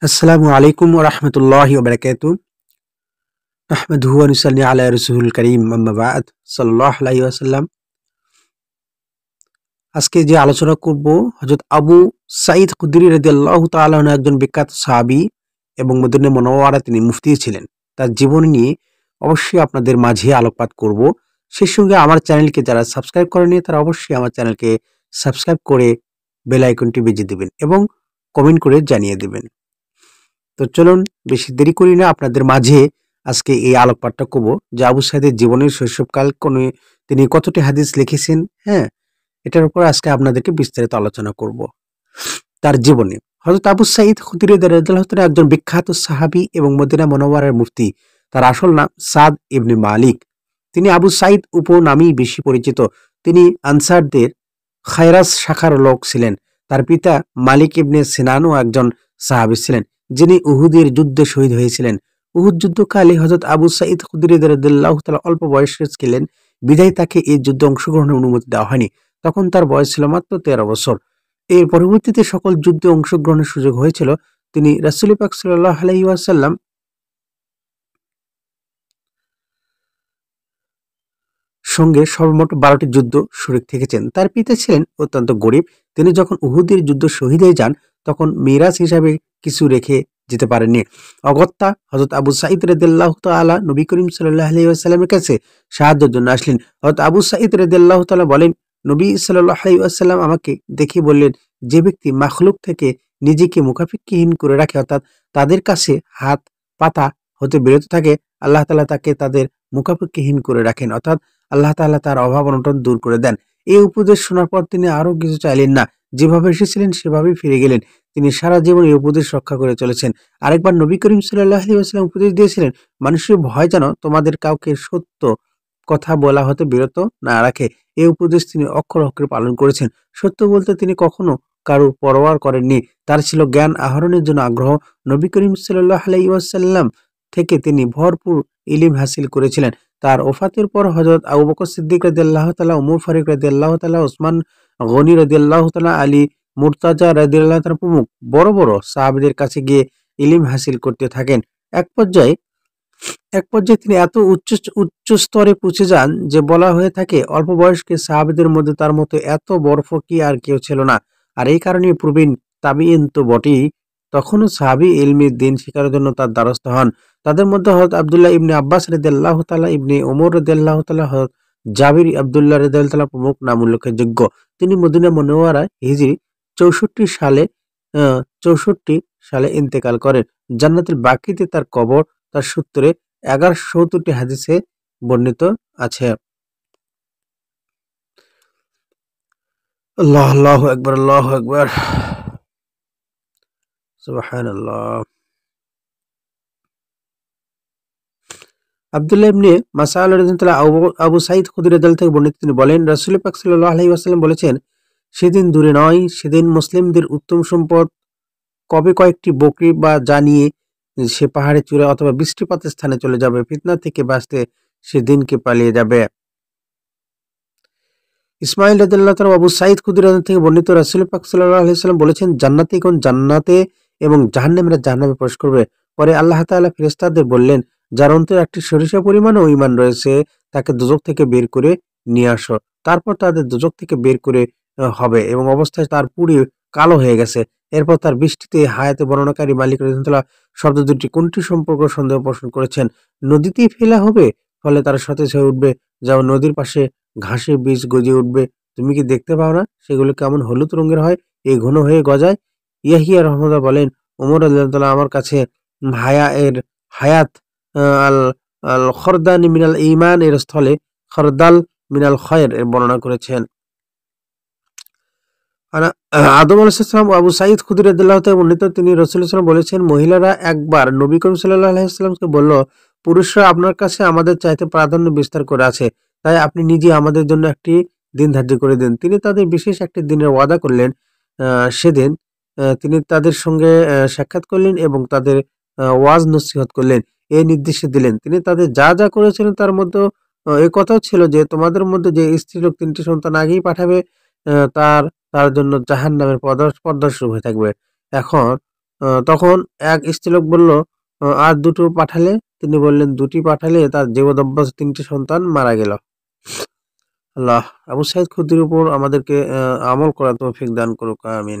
আসসালামু আলাইকুম ওয়া রাহমাতুল্লাহি ওয়া বারাকাতুহু। নাহমাদুহু ওয়া নুসাল্লি আলা রাসূলিল কারীম, আম্মা বা'দ। সাল্লাল্লাহু আলাইহি ওয়াসাল্লাম। আজকে যে আলোচনা করব, হযরত আবু সাঈদ খুদরি রাদিয়াল্লাহু তাআলা আনহু একজন বিখ্যাত সাহাবী এবং মদিনা মুনাওয়ারা তিনি মুফতি ছিলেন। তার জীবনী নিয়ে অবশ্যই আপনাদের মাঝে আলোকপাত করব। সেই সঙ্গে আমার চ্যানেলকে যারা সাবস্ক্রাইব করেনি তারা অবশ্যই আমার চ্যানেলকে সাবস্ক্রাইব করে বেল আইকনটি বেজে দিবেন এবং কমেন্ট করে জানিয়ে দিবেন। তো চলুন বেশি দেরি করি না, আপনাদের মাঝে আজকে এই আলোকপাতটা করব যে আবু সাঈদের জীবনের শৈশবকাল তিনি কতটি হাদিস লিখেছেন। হ্যাঁ, এটার উপর আজকে আপনাদেরকে বিস্তারিত আলোচনা করব। তার জীবনে হযরত আবু সাঈদ খুদরি রাদিয়াল্লাহু তাআলা একজন বিখ্যাত সাহাবী এবং মদিনা মুনাওয়ারার মুফতি। তার আসল নাম সাদ ইবনে মালিক। তিনি আবু সাঈদ উপনামেই বেশি পরিচিত। তিনি আনসারদের খায়রাস শাখার লোক ছিলেন। তার পিতা মালিক ইবনে সিনানও একজন সাহাবী ছিলেন, যিনি উহুদের যুদ্ধে শহীদ হয়েছিলেন। উহুদ যুদ্ধকালে হযরত আবু সাঈদ খুদরি রাদিয়াল্লাহু তাআলা অল্প বয়সের ছিলেন, বিধায় তাকে এই যুদ্ধে অংশগ্রহণের অনুমতি দেওয়া হয়নি। তখন তার বয়স ছিল মাত্র 13 বছর। এর পরবর্তীতে সকল যুদ্ধে অংশগ্রহণের সুযোগ হয়েছিল। তিনি রাসূল পাক সাল্লাল্লাহু আলাইহি ওয়াসাল্লাম সঙ্গে সর্বমোট 12টি যুদ্ধ শরীক থেকেছেন। তার পিতা ছিলেন অত্যন্ত গরিব। তিনি যখন উহুদের যুদ্ধ শহীদ হয়ে যান, তখন মিরাস হিসাবে কিছু রেখে যেতে পারেননি। অগত্যা হযরত আবু সাঈদ রাদিয়াল্লাহু তাআলা নবী করিম সাল্লাল্লাহু আলাইহি ওয়াসাল্লামের কাছে সাহায্যের জন্য আসলেন। হযরত আবু সাঈদ রাদিয়াল্লাহু তাআলা বলেন, নবী সাল্লাল্লাহু আলাইহি ওয়াসাল্লাম আমাকে দেখে বললেন, যে ব্যক্তি মাখলুক থেকে নিজেকে মুখাপেক্ষীহীন করে রাখে, অর্থাৎ তাদের কাছে হাত পাতা হতে বিরত থাকে, আল্লাহ তাআলা তাকে তাদের মুখাপেক্ষীহীন করে রাখেন, অর্থাৎ আল্লাহ তাআলা তার অভাব অনটন দূর করে দেন। এই উপদেশ শোনার পর তিনি আরো কিছু চাইলেন না, যেভাবে এসেছিলেন সেভাবেই ফিরে গেলেন। তিনি সারা জীবন এই উপদেশ রক্ষা করে চলেছেন। আরেকবার নবী করিম সাল্লাল্লাহু আলাইহি ওয়াসাল্লাম উপদেশ দিয়েছিলেন, মানুষের ভয় যেন তোমাদের কাউকে সত্য কথা বলা হতে বিরত না রাখে। এই উপদেশ তিনি অক্ষরে অক্ষরে পালন করেছেন। সত্য বলতে তিনি কখনো কারো পরোয়া করেননি। তার ছিল জ্ঞান আহরণের জন্য আগ্রহ। নবী করিম সাল্লাল্লাহু আলাইহি ওয়াসাল্লাম থেকে তিনি ভরপুর ইলম হাসিল করেছিলেন। তার ওফাতের পর হযরত আবু বকর সিদ্দিক রাদিয়াল্লাহু তাআলা, ওমর ফারুক রাদিয়াল্লাহু তাআলা, ওসমান গনি রাদিয়াল্লাহু তাআলা, আলী মুর্তাজা রাদিয়াল্লাহু তাআলা প্রমুখ বড় বড় সাহাবীদের কাছে গিয়ে ইলম হাসিল করতে থাকেন। এক পর্যায়ে এক পর্যায়ে তিনি এত উচ্চ স্তরে পৌঁছে যান যে বলা হয়ে থাকে, অল্প বয়স্কে সাহাবীদের মধ্যে তার মতো এত বড় ফকি আর কেউ ছিল না। আর এই কারণে প্রবীণ তাবিঈন তো বটেই, তখনও সাহাবী ইলমে দিন শিখার জন্য তার দ্বারস্থ হন। তাদের মধ্যে হযরত আব্দুল্লাহ ইবনে আব্বাস রাদিয়াল্লাহু তাআলা, ইবনে ওমর রাদিয়াল্লাহু তাআলা, হযরত জাবির আব্দুল্লাহ রাদিয়াল্লাহু তাআলা প্রমুখ নাম উল্লেখের যোগ্য। তিনি মদিনা মুনাওয়ারায় হিজরি 64 সালে 64 সালে ইন্তেকাল করেন। জান্নাতুল বাকিতে তার কবর। তার সূত্রে 1170টি হাদিসে বর্ণিত আছে। আল্লাহু আকবার, আল্লাহু আকবার, সুবহানাল্লাহ। আব্দুল্লাহ ইবনে মাসআদ রাদিয়াল্লাহু তাআলা আবু সাঈদ খুদরি রাদিয়াল্লাহু থেকে বর্ণিত, তিনি বলেন, রাসূল পাক সাল্লাল্লাহু আলাইহি ওয়াসাল্লাম বলেছেন, সেদিন দূরে নয়, সেদিন মুসলিমদের উত্তম সম্পদ কবে কয়েকটি বকরি বা যা নিয়ে সে পাহাড়ে চূড়ায় অথবা বৃষ্টিপাতের স্থানে চলে যাবে, ফিতনা থেকে বাঁচতে সেদিনকে পালিয়ে যাবে। ইসমাঈল রাদিয়াল্লাহু তাআলা আবু সাঈদ খুদরি রাদিয়াল্লাহু থেকে বর্ণিত, রাসূল পাক সাল্লাল্লাহু আলাইহি ওয়াসাল্লাম বলেছেন, জান্নাতীগণ জান্নাতে এবং জাহান্নামীরা জাহান্নামে প্রবেশ করবে। পরে আল্লাহ তাআলা ফেরেশতাদের বললেন, যার অন্তরে একটি সরিষা পরিমাণও ঈমান রয়েছে, তাকে দোজখ থেকে বের করে নিয়ে আসো। তারপর তাদের দোজখ থেকে বের করে হবে এবং অবস্থায় তার পুরি কালো হয়ে গেছে। এরপর তার বৃষ্টিতে হায়াতে বর্ণনাকারী মালিক রাদিয়াল্লাহু শব্দ দুটি কোনটি সম্পর্ক সন্দেহ পোষণ করেছেন। নদীতেই ফেলা হবে, ফলে তারা সতেজ হয়ে উঠবে, যা নদীর পাশে ঘাসে বীজ গজিয়ে উঠবে। তুমি কি দেখতে পাও না সেগুলো কেমন হলুদ রঙের হয়, এই ঘন হয়ে গজায়? ইয়াহিয়া রহমাতুল্লাহ বলেন, ওমর রাদিয়াল্লাহু তাআলা আমার কাছে হায়াত আল আল খরদানি মিনাল ঈমান এর স্থলে খরদাল মিনাল খয়র এর বর্ণনা করেছেন। আদম আলাইহিস সালাম আবু সাঈদ খুদরি রাদিয়াল্লাহু তাআলা বর্ণিত, তিনি রাসূলুল্লাহ সাল্লাল্লাহু আলাইহি ওয়াসাল্লাম বলেছেন, মহিলারা একবার নবী করিম সাল্লাল্লাহু আলাইহি ওয়াসাল্লামকে বলল, পুরুষরা আপনার কাছে আমাদের চাইতে প্রাধান্য বিস্তার করে আছে, তাই আপনি নিজে আমাদের জন্য একটি দিন ধার্য করে দিন। তিনি তাদের বিশেষ একটি দিনের ওয়াদা করলেন। সেদিন তিনি তাদের সঙ্গে সাক্ষাৎ করলেন এবং তাদের ওয়াজ নসিহত করলেন। এই নির্দেশ দিলেন, তিনি তাদের যা যা করেছিলেন তার মধ্যে এই কথাও ছিল যে, তোমাদের মধ্যে যে স্ত্রীলোক 3টি সন্তান আগেই পাঠাবে, তার তার জন্য জাহান্নামের পর্দা শুরু হয়ে থাকবে। এখন তখন এক স্ত্রীলোক বলল, আর দুটো পাঠালে? তিনি বললেন, দুটি পাঠালে তার জীবদ্দশা 3টি সন্তান মারা গেল। আল্লাহ আবু সাইদ খুদরির উপর আমাদেরকে আমল করার তৌফিক দান করুক, আমিন।